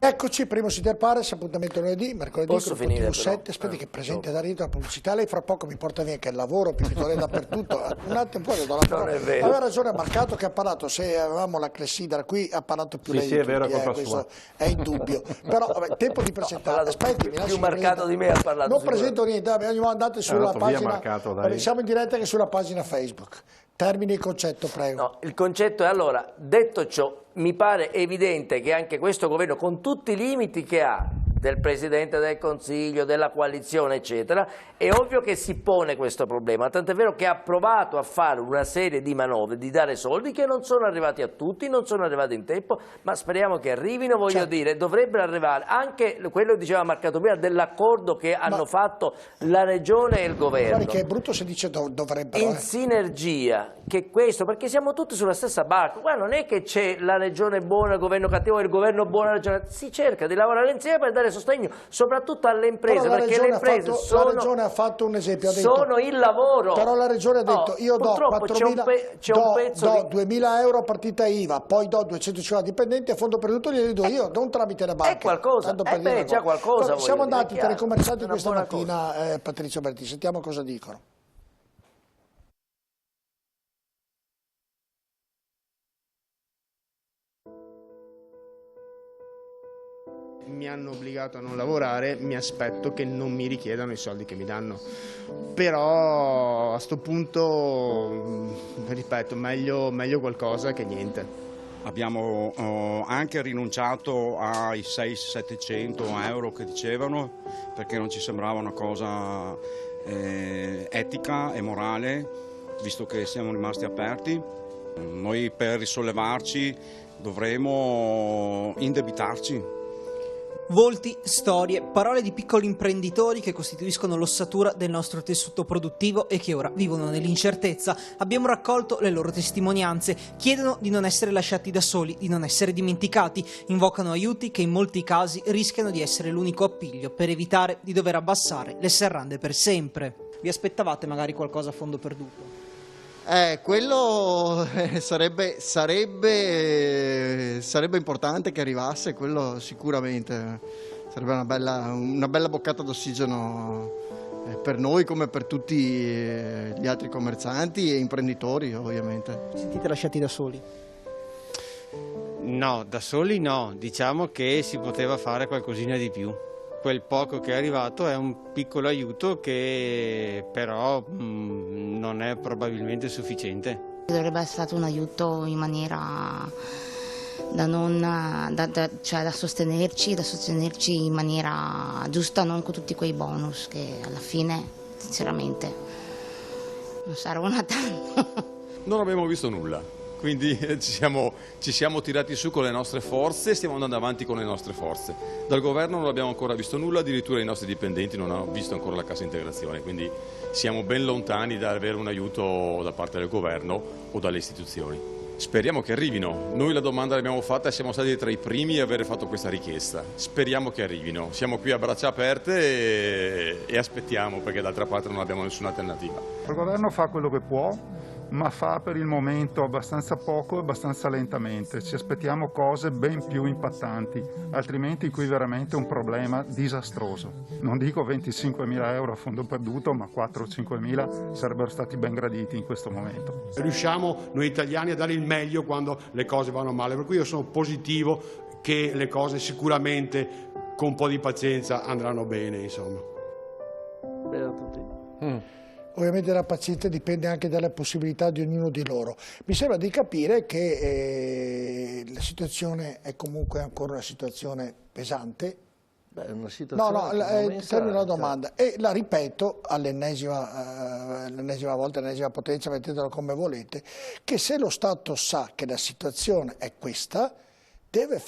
Eccoci, primo Sider Pares, appuntamento lunedì, mercoledì, Posso finire, TV7, aspetti che presente da Rito la pubblicità, lei fra poco mi porta via anche il lavoro, pipitore dappertutto, un attimo poi le do la parola. Non è vero. Aveva ragione, ha marcato che ha parlato, se avevamo la clessidra qui ha parlato più lei sì, di è vero, tutti, è colpa questo sua. è indubbio, però vabbè, tempo di presentare, aspetti, mi lasci più marcato di me ha parlato. non presento niente, abbiamo andate sulla andato via pagina, marcato, dai. vabbè, siamo in diretta anche sulla pagina Facebook, termini il concetto, prego. No, il concetto è allora, detto ciò, mi pare evidente che anche questo governo, con tutti i limiti che ha, del Presidente del Consiglio, della coalizione, eccetera, è ovvio che si pone questo problema, tant'è vero che ha provato a fare una serie di manovre, di dare soldi che non sono arrivati a tutti, non sono arrivati in tempo, ma speriamo che arrivino, voglio dire, dovrebbero arrivare anche quello che diceva Marcato prima, dell'accordo che hanno fatto la Regione e il Governo. Guardi che è brutto se dice dovrebbero. In sinergia, che questo, perché siamo tutti sulla stessa barca, qua non è che c'è la Regione buona, il Governo cattivo, il Governo buono, la Regione, si cerca di lavorare insieme per dare sostegno soprattutto alle imprese, Però perché le imprese la Regione ha fatto un esempio, ha detto, sono il lavoro. però la Regione ha detto io do 4.000, do 2.000 euro a partita IVA, poi do 250 dipendenti a fondo perduto, glieli do io, non tramite le banche. È qualcosa, già qualcosa. Siamo andati tra i commercianti una questa buona mattina, Patrizio Berti, sentiamo cosa dicono. Mi hanno obbligato a non lavorare, mi aspetto che non mi richiedano i soldi che mi danno. Però a sto punto, ripeto, meglio qualcosa che niente. Abbiamo anche rinunciato ai 600-700 euro che dicevano, perché non ci sembrava una cosa etica e morale, visto che siamo rimasti aperti. Noi per risollevarci dovremo indebitarci. Volti, storie, parole di piccoli imprenditori che costituiscono l'ossatura del nostro tessuto produttivo e che ora vivono nell'incertezza. Abbiamo raccolto le loro testimonianze, chiedono di non essere lasciati da soli, di non essere dimenticati, invocano aiuti che in molti casi rischiano di essere l'unico appiglio per evitare di dover abbassare le serrande per sempre. Vi aspettavate magari qualcosa a fondo perduto? Quello sarebbe importante che arrivasse, quello sicuramente. Sarebbe una bella boccata d'ossigeno per noi come per tutti gli altri commercianti e imprenditori, ovviamente. Vi sentite lasciati da soli? No, da soli no, diciamo che si poteva fare qualcosina di più. Quel poco che è arrivato è un piccolo aiuto che però non è probabilmente sufficiente. Dovrebbe essere stato un aiuto in maniera da sostenerci in maniera giusta, non con tutti quei bonus che alla fine, sinceramente, non servono a tanto. Non abbiamo visto nulla. Quindi ci siamo tirati su con le nostre forze e stiamo andando avanti con le nostre forze. Dal governo non abbiamo ancora visto nulla, addirittura i nostri dipendenti non hanno visto ancora la cassa integrazione, quindi siamo ben lontani da avere un aiuto da parte del governo o dalle istituzioni. Speriamo che arrivino. Noi la domanda l'abbiamo fatta e siamo stati tra i primi a aver fatto questa richiesta. Speriamo che arrivino. Siamo qui a braccia aperte e aspettiamo, perché d'altra parte non abbiamo nessuna alternativa. Il governo fa quello che può, ma fa per il momento abbastanza poco e abbastanza lentamente. Ci aspettiamo cose ben più impattanti, altrimenti qui veramente è un problema disastroso. Non dico 25.000 euro a fondo perduto, ma 4 o 5.000 sarebbero stati ben graditi in questo momento. Riusciamo noi italiani a dare il meglio quando le cose vanno male, per cui io sono positivo che le cose sicuramente con un po' di pazienza andranno bene, insomma. Bene a tutti. Ovviamente la pazienza dipende anche dalle possibilità di ognuno di loro. Mi sembra di capire che la situazione è comunque ancora una situazione pesante. Beh, è una situazione termino la domanda e la ripeto all'ennesima volta, all'ennesima potenza, mettetelo come volete, che se lo Stato sa che la situazione è questa, deve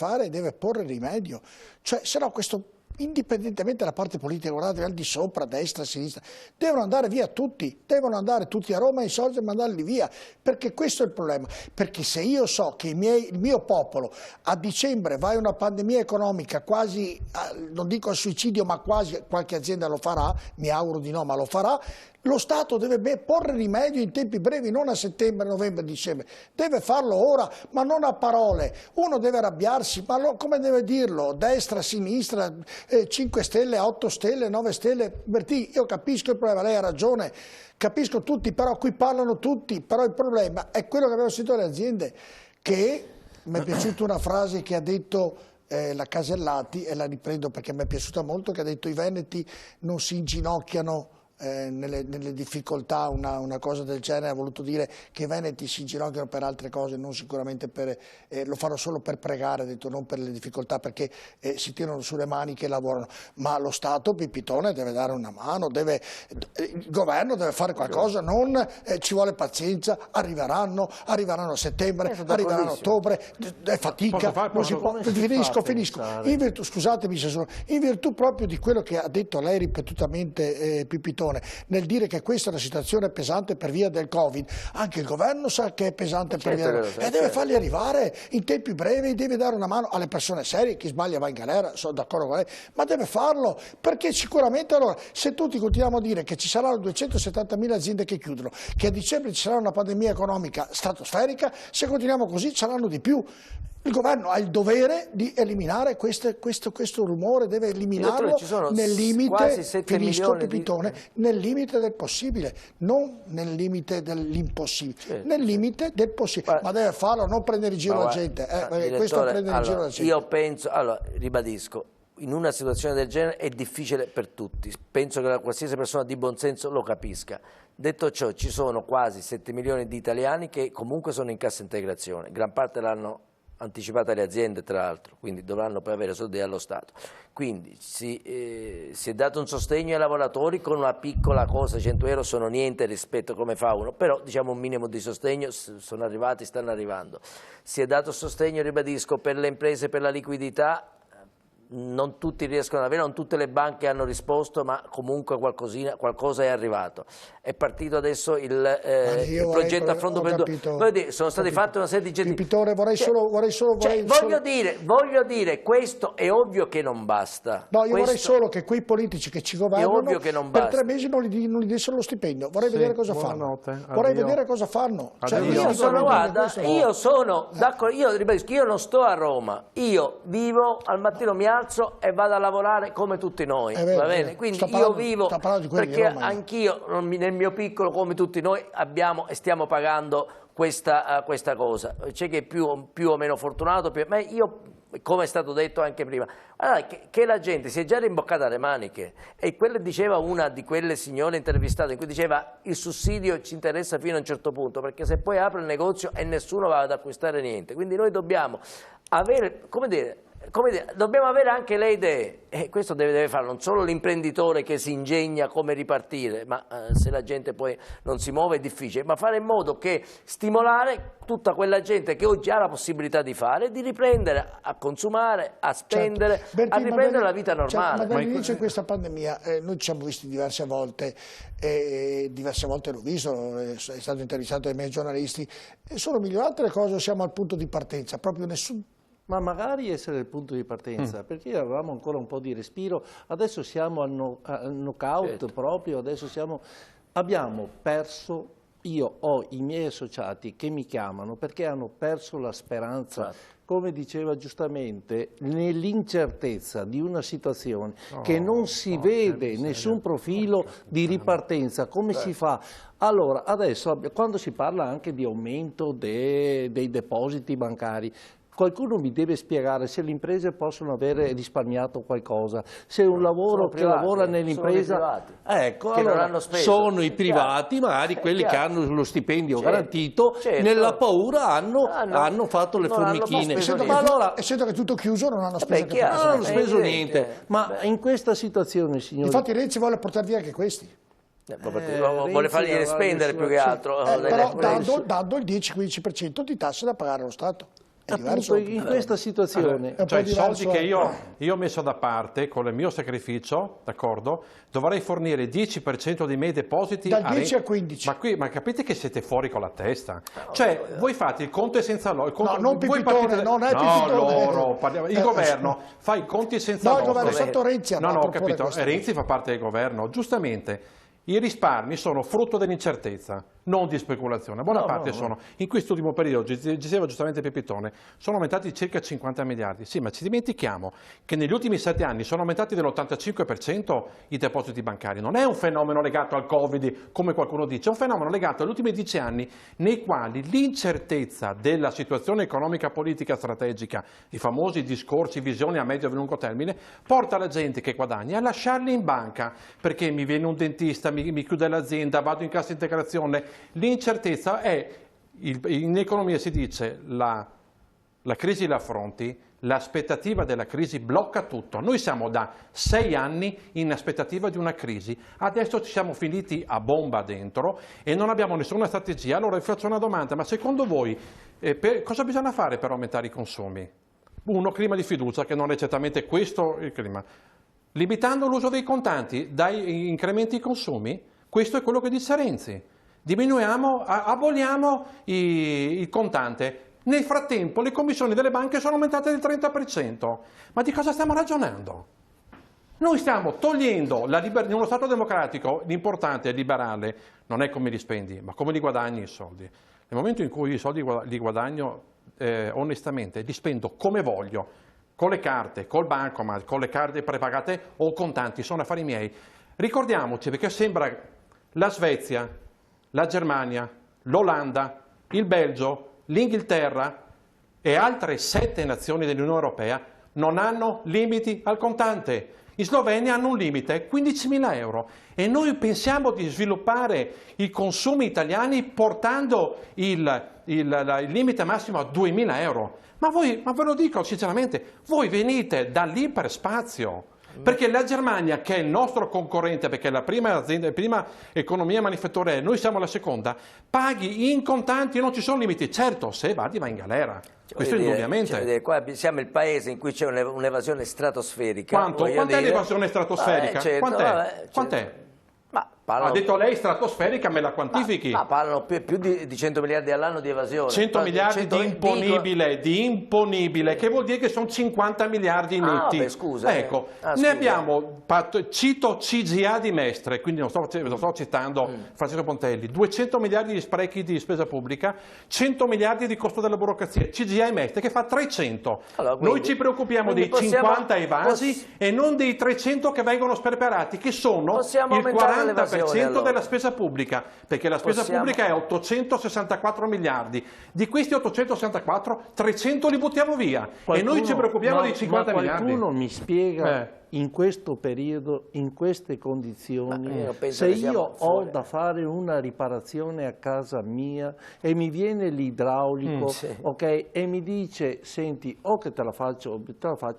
porre rimedio. Cioè, se no questo, indipendentemente dalla parte politica, guardate, al di sopra, destra, sinistra, devono andare via tutti, devono andare tutti a Roma e i soldi mandarli via, perché questo è il problema. Perché se io so che il mio popolo a dicembre va in una pandemia economica quasi, non dico al suicidio, ma quasi, qualche azienda lo farà, mi auguro di no, ma lo farà, Lo Stato deve porre rimedio in tempi brevi, non a settembre, novembre, dicembre. Deve farlo ora, ma non a parole. Uno deve arrabbiarsi, ma come deve dirlo? Destra, sinistra, 5 stelle, 8 stelle, 9 stelle. Bertì, io capisco il problema, lei ha ragione, capisco tutti, però qui parlano tutti. Però il problema è quello che abbiamo sentito dalle aziende, che mi è piaciuta una frase che ha detto la Casellati, e la riprendo perché mi è piaciuta molto, che ha detto: i veneti non si inginocchiano nelle difficoltà, una cosa del genere. Ha voluto dire che i veneti si inginocchiano per altre cose, non sicuramente per, lo fanno solo per pregare, ha detto, non per le difficoltà, perché si tirano sulle maniche e lavorano. Ma lo Stato, Pipitone, deve dare una mano, il governo deve fare qualcosa, non ci vuole pazienza, arriveranno a settembre, arriveranno a ottobre, è fatica, finisco. In virtù, scusatemi, in virtù proprio di quello che ha detto lei ripetutamente, Pipitone, nel dire che questa è una situazione pesante per via del Covid, anche il governo sa che è pesante per via del Covid e deve farli arrivare in tempi brevi, deve dare una mano alle persone serie. Chi sbaglia va in galera, sono d'accordo con lei, ma deve farlo, perché sicuramente, allora, se tutti continuiamo a dire che ci saranno 270.000 aziende che chiudono, che a dicembre ci sarà una pandemia economica stratosferica, se continuiamo così saranno di più. Il governo ha il dovere di eliminare questo rumore, deve eliminarlo nel limite, finisco Pipitone, nel limite del possibile, non nel limite dell'impossibile, nel limite del possibile, ma deve farlo, non prendere in giro la gente, questo è prendere in giro la gente. Io penso, allora, ribadisco, in una situazione del genere è difficile per tutti, penso che qualsiasi persona di buonsenso lo capisca. Detto ciò, ci sono quasi 7 milioni di italiani che comunque sono in cassa integrazione, gran parte l'hanno anticipata le aziende, tra l'altro, quindi dovranno poi avere soldi dallo Stato. Quindi si è dato un sostegno ai lavoratori con una piccola cosa, 100 euro sono niente rispetto a come fa uno, però diciamo un minimo di sostegno, sono arrivati, stanno arrivando. Si è dato sostegno, ribadisco, per le imprese, per la liquidità. Non tutti riescono ad avere, non tutte le banche hanno risposto, ma comunque qualcosa è arrivato. È partito adesso il progetto Affronto per due. Sono stati fatti una serie di gentili. Voglio dire, questo è ovvio che non basta. No, io vorrei solo che quei politici che ci governano per 3 mesi non gli dessero lo stipendio. Vorrei vedere cosa fanno. Vorrei vedere cosa fanno. Io sono d'accordo, io ribadisco, io non sto a Roma, io vivo, al mattino mi alzo e vado a lavorare come tutti noi, va bene? Quindi io vivo perché anch'io nel mio piccolo, come tutti noi, abbiamo e stiamo pagando questa cosa. C'è chi è più o meno fortunato, ma io, come è stato detto anche prima, allora, che la gente si è già rimboccata le maniche, e quello diceva una di quelle signore intervistate, in cui diceva il sussidio ci interessa fino a un certo punto, perché se poi apre il negozio e nessuno va ad acquistare niente, quindi noi dobbiamo avere, dobbiamo avere anche le idee, e questo deve fare non solo l'imprenditore che si ingegna come ripartire, ma se la gente poi non si muove è difficile, ma fare in modo che stimolare tutta quella gente che oggi ha la possibilità di fare, di riprendere a consumare, a spendere, a riprendere la vita normale. Ma dall'inizio di questa pandemia noi ci siamo visti diverse volte l'ho visto, è stato intervistato dai miei giornalisti, e sono migliorate le cose, siamo al punto di partenza, proprio nessun... Ma magari essere il punto di partenza, perché avevamo ancora un po' di respiro, adesso siamo al knockout proprio, adesso abbiamo perso, io ho i miei associati che mi chiamano perché hanno perso la speranza, come diceva giustamente, nell'incertezza di una situazione che non si vede nessun profilo di ripartenza, come si fa? Allora, adesso quando si parla anche di aumento dei depositi bancari, qualcuno mi deve spiegare se le imprese possono avere risparmiato qualcosa, se un lavoro che lavora nell'impresa, ecco, allora, sono i privati, magari quelli che hanno lo stipendio garantito, nella paura hanno fatto le formichine. Essendo che è tutto chiuso non hanno speso niente, ma in questa situazione, signori... Infatti Renzi vuole portare via anche questi. Vuole farli spendere più che altro. Però dando il 10-15% di tasse da pagare allo Stato. Appunto, in questa situazione, cioè i soldi che io ho messo da parte con il mio sacrificio, d'accordo, dovrei fornire il 10% dei miei depositi dal 10 a 15. Ma capite che siete fuori con la testa? Cioè voi fate il conto senza loro, non Pipitone, non è Pipitone. Il governo fa i conti senza loro. No, il governo è stato Renzi. No, ho capito, Renzi fa parte del governo, giustamente. I risparmi sono frutto dell'incertezza, non di speculazione. Buona parte sono, in quest'ultimo periodo, diceva giustamente Pepitone, sono aumentati di circa 50 miliardi. Sì, ma ci dimentichiamo che negli ultimi 7 anni sono aumentati dell'85% i depositi bancari. Non è un fenomeno legato al Covid, come qualcuno dice, è un fenomeno legato agli ultimi 10 anni nei quali l'incertezza della situazione economica, politica, strategica, i famosi discorsi, visioni a medio e lungo termine, porta la gente che guadagna a lasciarli in banca, perché mi viene un dentista, mi chiude l'azienda, vado in cassa integrazione. L'incertezza è, in economia si dice, la crisi la affronti, l'aspettativa della crisi blocca tutto. Noi siamo da 6 anni in aspettativa di una crisi, adesso ci siamo finiti a bomba dentro e non abbiamo nessuna strategia. Allora vi faccio una domanda, ma secondo voi cosa bisogna fare per aumentare i consumi? Uno, clima di fiducia, che non è certamente questo il clima. Limitando l'uso dei contanti, dai incrementi i consumi? Questo è quello che dice Renzi. Diminuiamo, aboliamo il contante. Nel frattempo le commissioni delle banche sono aumentate del 30%. Ma di cosa stiamo ragionando? Noi stiamo togliendo in uno Stato democratico l'importante è liberale, non è come li spendi, ma come li guadagni i soldi. Nel momento in cui i soldi li guadagno onestamente, li spendo come voglio, con le carte, col bancomat, con le carte prepagate o contanti, sono affari miei. Ricordiamoci, perché sembra la Svezia, la Germania, l'Olanda, il Belgio, l'Inghilterra e altre 7 nazioni dell'Unione Europea non hanno limiti al contante. In Slovenia hanno un limite, 15.000 euro. E noi pensiamo di sviluppare i consumi italiani portando il limite massimo a 2.000 euro. Ma ve lo dico sinceramente, voi venite dall'iperspazio. Perché la Germania, che è il nostro concorrente, perché è la prima economia manifatturiera, noi siamo la seconda, paghi in contanti e non ci sono limiti. Certo, se evadi vai in galera. Questo indubbiamente. Qua siamo il paese in cui c'è un'evasione stratosferica. Quant'è l'evasione stratosferica? Certo, Quant'è? Ha detto lei stratosferica, me la quantifichi? Ma parlano più di 100 miliardi all'anno di evasione. 100 miliardi di imponibile, che vuol dire che sono 50 miliardi netti. Vabbè, scusa. Ecco, ne abbiamo, cito CGA di Mestre, quindi lo sto citando Francesco Pontelli, 200 miliardi di sprechi di spesa pubblica, 100 miliardi di costo della burocrazia, CGA e Mestre che fa 300. Allora, noi ci preoccupiamo dei 50 evasi e non dei 300 che vengono sperperati, che sono il 40% della spesa pubblica, perché la spesa pubblica è 864 miliardi. Di questi 864, 300 li buttiamo via e noi ci preoccupiamo dei 50 miliardi. Qualcuno mi spiega in questo periodo, in queste condizioni, se io ho da fare una riparazione a casa mia e mi viene l'idraulico, ok, e mi dice, senti, o che te la faccio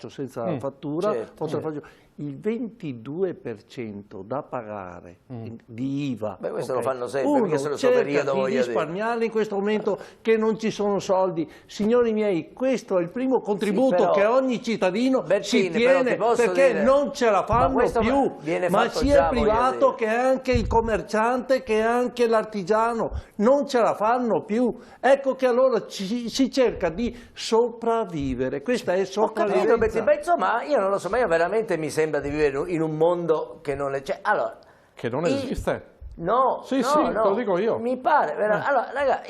senza la fattura, o te la faccio... Il 22% da pagare di IVA. Beh, questo lo fanno sempre, perché se lo so periodo di risparmiare in questo momento che non ci sono soldi. Signori miei, questo è il primo contributo che ogni cittadino si tiene, perché non ce la fanno più, ma sia il privato che anche il commerciante che anche l'artigiano, non ce la fanno più. Ecco che allora si cerca di sopravvivere, questa è sopravvivenza. Beh, insomma, io non lo so, ma io veramente mi sembra di vivere in un mondo che non è... Allora, che non esiste? No, sì, te lo dico io. Mi pare, allora, raga,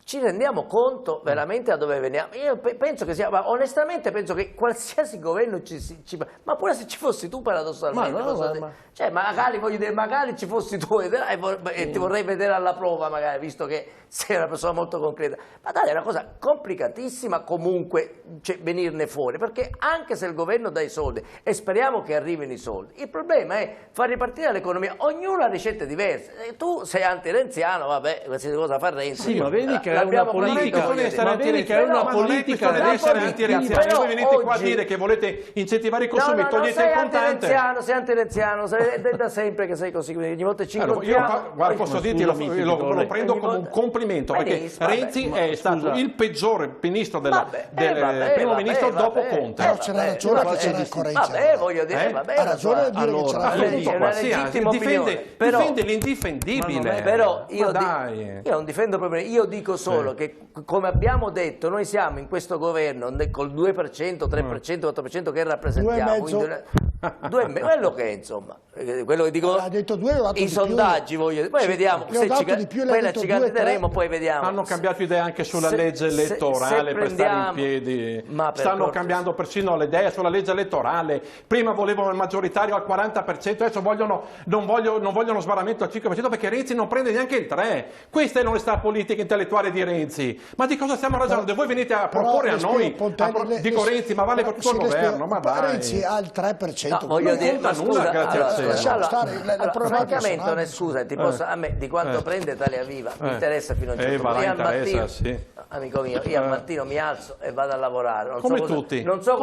ci rendiamo conto veramente da dove veniamo? Io penso che sia, ma onestamente penso che qualsiasi governo ma pure se ci fossi tu paradossalmente, cioè magari voglio dire, magari ci fossi tu e ti vorrei vedere alla prova magari, visto che sei una persona molto concreta, ma dai, è una cosa complicatissima comunque venirne fuori, perché anche se il governo dà i soldi e speriamo che arrivino i soldi, il problema è far ripartire l'economia, ognuno ha ricette diverse, e tu sei anti-renziano, vabbè, qualsiasi cosa fa Renzi. Sì, ma vedi che è una politica, ma vedi che è una politica deve essere anti-renziano. Voi venite qua a dire che volete incentivare i consumi, togliete il contante. Sei anti-renziano, è da sempre che sei così, ogni volta ci incontriamo. Guarda, posso dirti, lo prendo come un complimento, perché Renzi è stato il peggiore ministro primo ministro dopo Conte. Però c'era ragione che c'era concorrenza. Vabbè, voglio dire, ha ragione a dire che c'era difende l'indifendibile. Però io non difendo proprio, io dico solo che, come abbiamo detto, noi siamo in questo governo col 2%, 3%, 4% che rappresentiamo, quello che è, insomma, quello che dico, i sondaggi, voglio dire. Poi vediamo, se ci candideremo, poi vediamo. Hanno cambiato idea anche sulla legge elettorale per stare in piedi. Stanno cambiando persino le idee sulla legge elettorale. Prima volevano il maggioritario al 40%, adesso non vogliono sbarramento al 5% perché Renzi non prende neanche il 3%. Questa è l'onestà politica intellettuale di Renzi. Ma di cosa stiamo ragionando? Voi venite a proporre a noi, dico Renzi, ma vale per tutto il governo, ma dai. Renzi ha il 3%. No, voglio dire, ma scusa, francamente, scusa, a me di quanto prende Italia Viva mi interessa fino a un certo punto. Io al mattino, amico mio, io al mattino mi alzo e vado a lavorare. Non so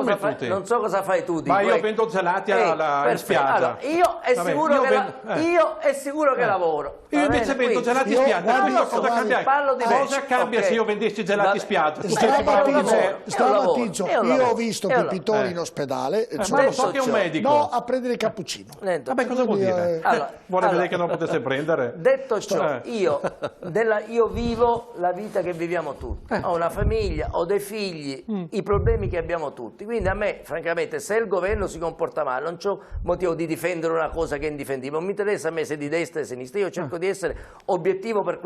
cosa fai tu. Ma io vendo gelati in spiaggia. Allora, io è sicuro che lavoro. Io invece vendo gelati in spiaggia. Cosa cambia? Cosa cambia se io vendessi gelati in spiaggia? Stamattina io ho visto Pipitone in ospedale. Ma lo so che è un medico. No, a prendere il cappuccino. Vabbè, cosa vuol dire? Vuole vedere che non potesse prendere? Detto ciò, io vivo la vita che viviamo tutti. Ho una famiglia, ho dei figli, i problemi che abbiamo tutti. Quindi a me, francamente, se il governo si comporta male, non c'ho motivo di difendere una cosa che è indifendibile. Non mi interessa a me se è di destra o di sinistra. Io cerco di essere obiettivo per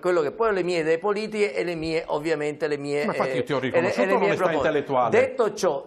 quello che poi ho le mie idee politiche e le mie, ovviamente, le mie ma infatti io ti ho riconosciuto l'onestà intellettuale. Detto ciò,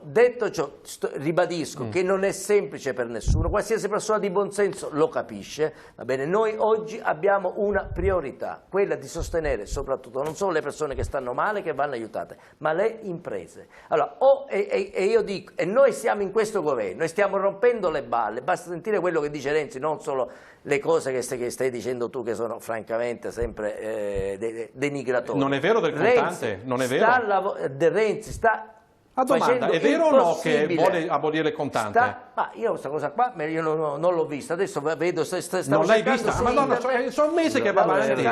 ribadisco che non è semplice per nessuno, qualsiasi persona di buon senso lo capisce, va bene? Noi oggi abbiamo una priorità, quella di sostenere soprattutto non solo le persone che stanno male, che vanno aiutate, ma le imprese. Allora, io dico, e noi siamo in questo governo e stiamo rompendo le balle, basta sentire quello che dice Renzi, non solo le cose che stai dicendo tu, che sono francamente sempre denigratori. Non è vero del contante? Non è vero? Renzi sta... A domanda, è vero o no che vuole abolire il contante? Ma io questa cosa qua io non l'ho vista, adesso vedo se non l'hai vista? Madonna, sono mesi che va avanti.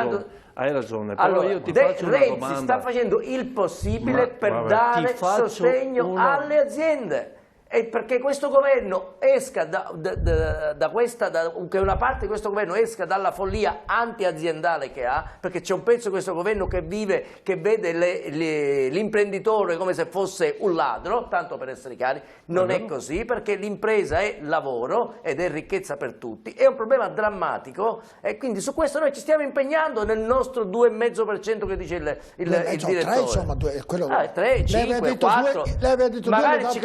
Hai ragione, però allora, io ti faccio una domanda. Renzi sta facendo il possibile per dare sostegno alle aziende. E perché questo governo esca che una parte di questo governo esca dalla follia anti-aziendale che ha, perché c'è un pezzo di questo governo che vede l'imprenditore come se fosse un ladro, tanto per essere chiari, non è così, perché l'impresa è lavoro ed è ricchezza per tutti, è un problema drammatico e quindi su questo noi ci stiamo impegnando nel nostro 2,5% che dice il direttore. 3, insomma, 3, 5, 4, magari ci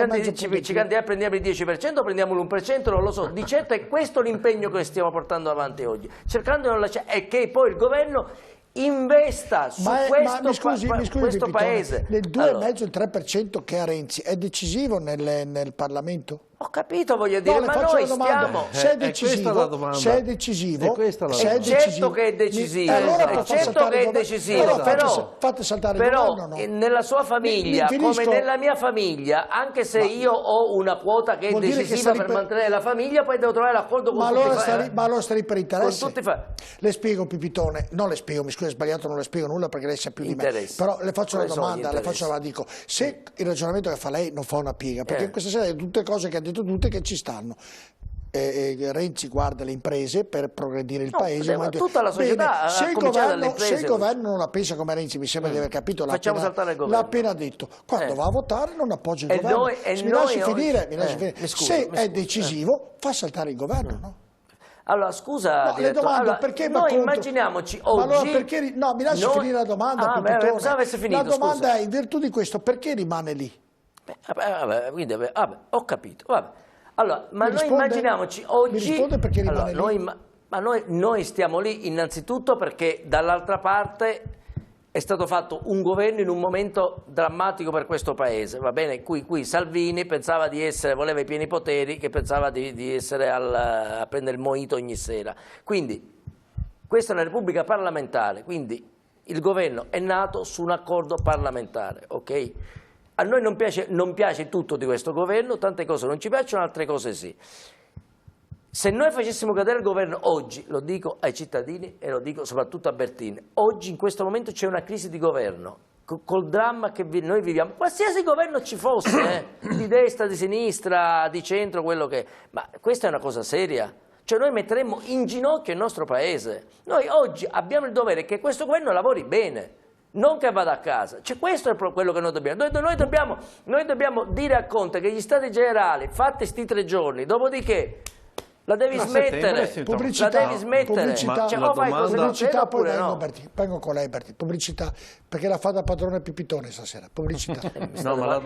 prendiamo il 10%, prendiamo l'1%, non lo so. Di certo è questo l'impegno che stiamo portando avanti oggi, cercando di non lasciare, e che poi il governo investa su questo paese. Nel 2,5% il 3% che ha Renzi è decisivo nel Parlamento? Ho capito, voglio dire, ma noi stiamo... Se è decisivo, certo che è decisivo, fate saltare il governo, no? Nella sua famiglia, come nella mia famiglia, anche se io ho una quota che è decisiva per mantenere la famiglia, poi devo trovare l'accordo con tutti. Ma allora sta lì per interesse? Le spiego, Pipitone, non le spiego, mi scusi, è sbagliato, non le spiego nulla perché lei sa più di me, però le faccio una domanda, dico, se il ragionamento che fa lei non fa una piega, perché in questa sera tutte cose che detto tutte che ci stanno. Renzi guarda le imprese per progredire il paese, ma tutta la società. Se il governo non la pensa come Renzi, mi sembra di aver capito, l'ha appena detto, quando va a votare non appoggia il governo. Mi lasci finire. Se è decisivo, fa saltare il governo, no? Allora, scusa, le domando perché noi immaginiamoci oggi... allora perché, no, mi lasci finire la domanda. La domanda è, in virtù di questo, perché rimane lì? Ho capito, allora, ma noi immaginiamoci oggi... Mi risponde perché rimane lì? Noi stiamo lì innanzitutto perché dall'altra parte è stato fatto un governo in un momento drammatico per questo paese, va bene? Qui Salvini pensava voleva i pieni poteri, che pensava di essere a prendere il mojito ogni sera. Quindi questa è una repubblica parlamentare, quindi il governo è nato su un accordo parlamentare, ok? A noi non piace tutto di questo governo, tante cose non ci piacciono, altre cose sì. Se noi facessimo cadere il governo oggi, lo dico ai cittadini e lo dico soprattutto a Bertini, oggi in questo momento c'è una crisi di governo, col dramma che noi viviamo, qualsiasi governo ci fosse, di destra, di sinistra, di centro, quello che è, ma questa è una cosa seria. Cioè noi metteremmo in ginocchio il nostro paese. Noi oggi abbiamo il dovere che questo governo lavori bene, non che vada a casa. Cioè, questo è quello che noi dobbiamo. Noi dobbiamo dire a Conte che gli stati generali, fatti sti 3 giorni, dopodiché La devi smettere, pubblicità, la devi smettere. pubblicità, Cioè, o fai così, pubblicità, poi no. vengo con lei Berti, pubblicità, perché la fa da padrone Pipitone stasera, pubblicità. No, ma la